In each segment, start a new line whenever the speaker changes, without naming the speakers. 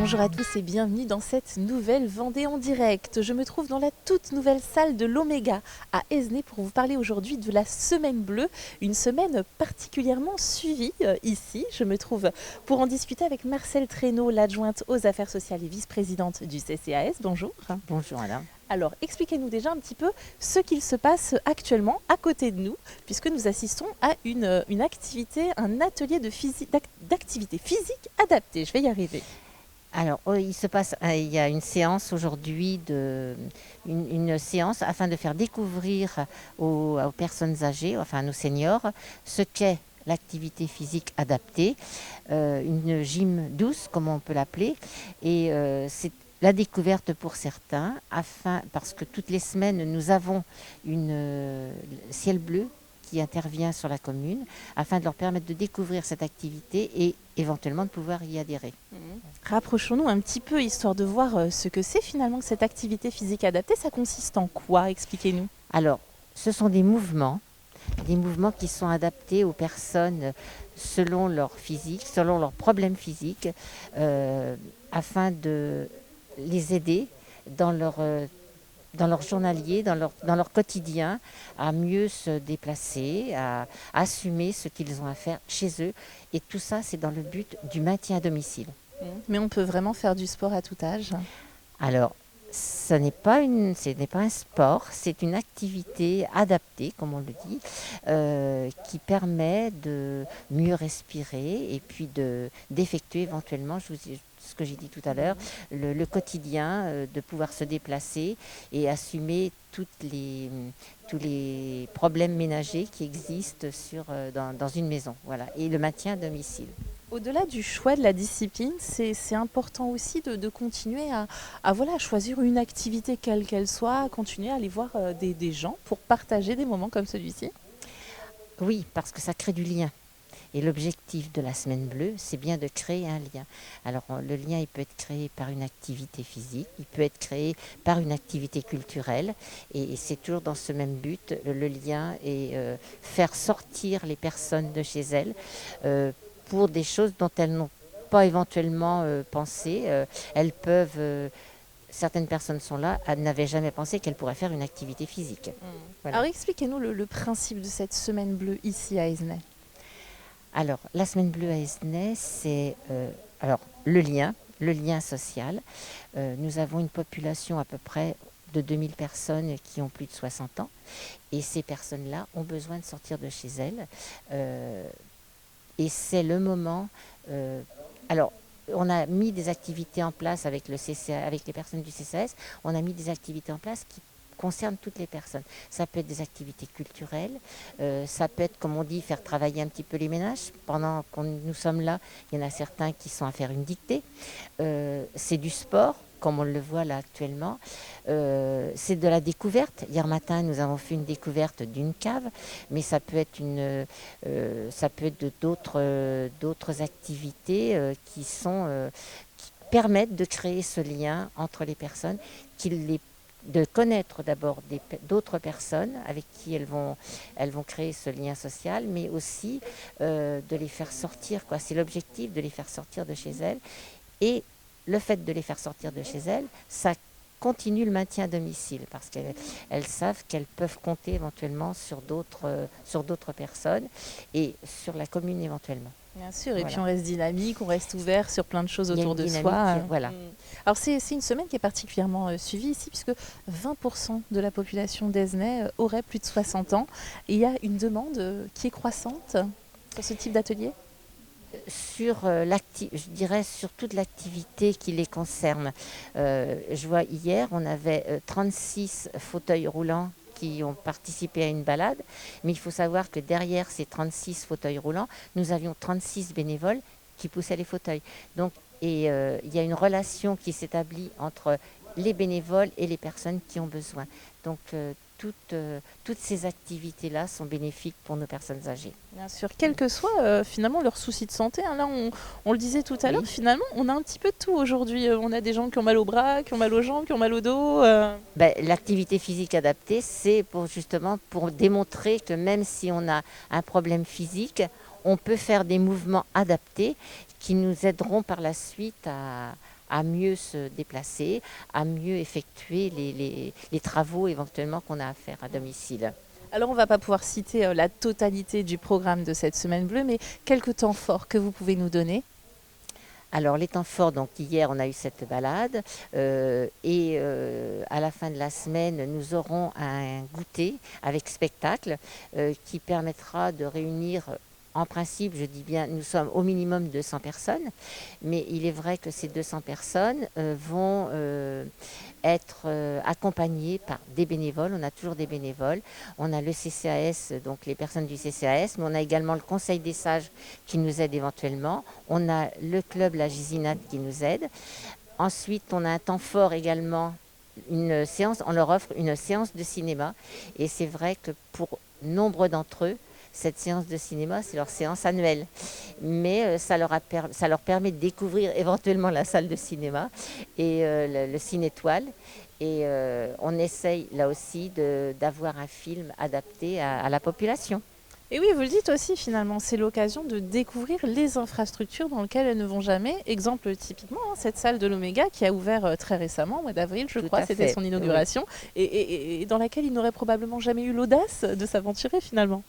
Bonjour à tous et bienvenue dans cette nouvelle Vendée en direct. Je me trouve dans la toute nouvelle salle de l'Oméga à Esnay pour vous parler aujourd'hui de la Semaine Bleue, une semaine particulièrement suivie ici. Je me trouve pour en discuter avec Marcelle Traîneau, l'adjointe aux affaires sociales et vice-présidente du CCAS. Bonjour.
Bonjour madame.
Alors, expliquez-nous déjà un petit peu ce qu'il se passe actuellement à côté de nous, puisque nous assistons à une activité, un atelier d'activité physique adaptée. Je vais y arriver.
Alors, il y a une séance aujourd'hui, une séance afin de faire découvrir aux personnes âgées, enfin à nos seniors, ce qu'est l'activité physique adaptée, une gym douce, comme on peut l'appeler, et c'est la découverte pour certains, parce que toutes les semaines, nous avons une ciel bleu qui intervient sur la commune, afin de leur permettre de découvrir cette activité et éventuellement de pouvoir y adhérer.
Rapprochons-nous un petit peu, histoire de voir ce que c'est finalement que cette activité physique adaptée. Ça consiste en quoi? Expliquez-nous.
Alors, ce sont des mouvements qui sont adaptés aux personnes selon leur physique, selon leurs problèmes physiques, afin de les aider dans leur journalier, dans leur quotidien, à mieux se déplacer, à assumer ce qu'ils ont à faire chez eux. Et tout ça, c'est dans le but du maintien à domicile.
Mais on peut vraiment faire du sport à tout âge.
Alors, ce n'est pas un sport, c'est une activité adaptée, comme on le dit, qui permet de mieux respirer et puis d'effectuer éventuellement, ce que j'ai dit tout à l'heure, le quotidien, de pouvoir se déplacer et assumer tous les problèmes ménagers qui existent dans une maison. Voilà. Et le maintien à domicile.
Au-delà du choix de la discipline, c'est important aussi de continuer à choisir une activité quelle qu'elle soit, à continuer à aller voir des gens pour partager des moments comme celui-ci.
Oui, parce que ça crée du lien. Et l'objectif de la Semaine Bleue, c'est bien de créer un lien. Alors le lien, il peut être créé par une activité physique, il peut être créé par une activité culturelle. Et c'est toujours dans ce même but, le lien, et faire sortir les personnes de chez elles pour des choses dont elles n'ont pas éventuellement pensé. Certaines personnes sont là, elles n'avaient jamais pensé qu'elles pourraient faire une activité physique. Voilà.
Alors expliquez-nous le principe de cette Semaine Bleue ici à Esnay.
Alors, la Semaine Bleue à Esnay, c'est le lien social. Nous avons une population à peu près de 2000 personnes qui ont plus de 60 ans. Et ces personnes-là ont besoin de sortir de chez elles. Et c'est le moment... on a mis des activités en place avec les personnes du CCAS. On a mis des activités en place qui concerne toutes les personnes. Ça peut être des activités culturelles, ça peut être, comme on dit, faire travailler un petit peu les ménages. Pendant que nous sommes là, il y en a certains qui sont à faire une dictée. C'est du sport, comme on le voit là actuellement. C'est de la découverte. Hier matin, nous avons fait une découverte d'une cave, mais ça peut être d'autres activités qui permettent de créer ce lien entre les personnes, de connaître d'abord d'autres personnes avec qui elles vont créer ce lien social, mais aussi de les faire sortir. C'est l'objectif, de les faire sortir de chez elles. Et le fait de les faire sortir de chez elles, ça continue le maintien à domicile, parce qu'elles savent qu'elles peuvent compter éventuellement sur d'autres personnes et sur la commune éventuellement.
Bien sûr, et
Voilà.
puis on reste dynamique, on reste ouvert sur plein de choses autour de
dynamique,
soi.
Voilà.
Alors c'est une semaine qui est particulièrement suivie ici, puisque 20% de la population d'Esnay aurait plus de 60 ans. Et il y a une demande qui est croissante sur ce type d'atelier.
Je dirais sur toute l'activité qui les concerne. Je vois hier, on avait 36 fauteuils roulants qui ont participé à une balade, mais il faut savoir que derrière ces 36 fauteuils roulants, nous avions 36 bénévoles qui poussaient les fauteuils. Donc, il y a une relation qui s'établit entre les bénévoles et les personnes qui ont besoin. Donc, toutes ces activités-là sont bénéfiques pour nos personnes âgées.
Bien sûr, quel que soit finalement leur souci de santé. Là, on le disait tout à l'heure, finalement, on a un petit peu de tout aujourd'hui. On a des gens qui ont mal au bras, qui ont mal aux jambes, qui ont mal au dos.
L'activité physique adaptée, c'est justement pour démontrer que même si on a un problème physique, on peut faire des mouvements adaptés qui nous aideront par la suite à mieux se déplacer, à mieux effectuer les travaux éventuellement qu'on a à faire à domicile.
Alors on ne va pas pouvoir citer la totalité du programme de cette semaine bleue, mais quelques temps forts que vous pouvez nous donner.
Alors les temps forts, donc hier on a eu cette balade et à la fin de la semaine nous aurons un goûter avec spectacle qui permettra de réunir, en principe je dis bien nous sommes au minimum 200 personnes, mais il est vrai que ces 200 personnes vont être accompagnées par des bénévoles. On a toujours des bénévoles, on a le CCAS, donc les personnes du CCAS, mais on a également le Conseil des sages qui nous aide éventuellement, on a le club La Gisinate qui nous aide. Ensuite on a un temps fort également, une séance, on leur offre une séance de cinéma et c'est vrai que pour nombre d'entre eux, cette séance de cinéma, c'est leur séance annuelle. Mais ça leur permet de découvrir éventuellement la salle de cinéma et le Ciné-Étoile. Et on essaye là aussi d'avoir un film adapté à la population.
Et oui, vous le dites aussi finalement, c'est l'occasion de découvrir les infrastructures dans lesquelles elles ne vont jamais. Exemple typiquement, cette salle de l'Oméga qui a ouvert très récemment, au mois d'avril je crois, c'était son inauguration, oui. et dans laquelle ils n'auraient probablement jamais eu l'audace de s'aventurer finalement.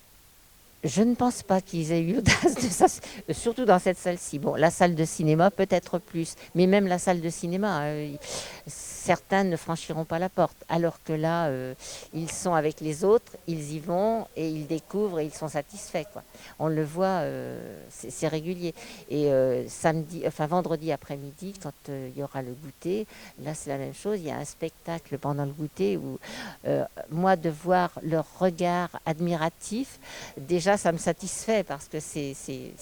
Je ne pense pas qu'ils aient eu l'audace de ça, surtout dans cette salle-ci. Bon, la salle de cinéma peut-être plus, mais même la salle de cinéma, certains ne franchiront pas la porte, alors que là, ils sont avec les autres, ils y vont et ils découvrent et ils sont satisfaits, quoi. On le voit, c'est régulier. Et vendredi après-midi, quand il y aura le goûter, là c'est la même chose, il y a un spectacle pendant le goûter où moi de voir leur regard admiratif, déjà ça me satisfait parce que c'est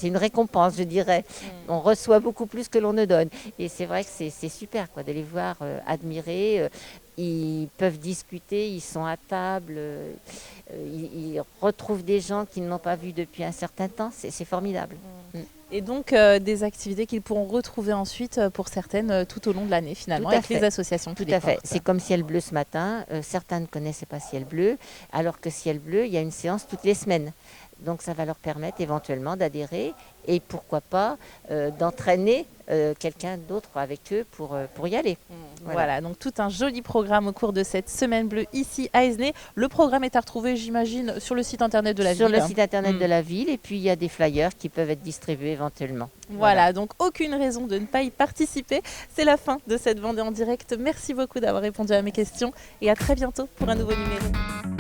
une récompense, je dirais. On reçoit beaucoup plus que l'on ne donne. Et c'est vrai que c'est super quoi, de les voir admirer. Ils peuvent discuter, ils sont à table, ils retrouvent des gens qu'ils n'ont pas vus depuis un certain temps. C'est formidable.
Et donc des activités qu'ils pourront retrouver ensuite pour certaines tout au long de l'année finalement avec les associations.
Tout à fait. C'est comme Ciel Bleu ce matin. Certains ne connaissaient pas Ciel Bleu, alors que Ciel Bleu, il y a une séance toutes les semaines. Donc ça va leur permettre éventuellement d'adhérer et pourquoi pas d'entraîner quelqu'un d'autre avec eux pour y aller.
Voilà, donc tout un joli programme au cours de cette semaine bleue ici à Esnay. Le programme est à retrouver, j'imagine, sur le site internet de la ville.
Sur le site internet de la ville et puis il y a des flyers qui peuvent être distribués éventuellement.
Voilà, donc aucune raison de ne pas y participer. C'est la fin de cette Vendée en direct. Merci beaucoup d'avoir répondu à mes questions et à très bientôt pour un nouveau numéro.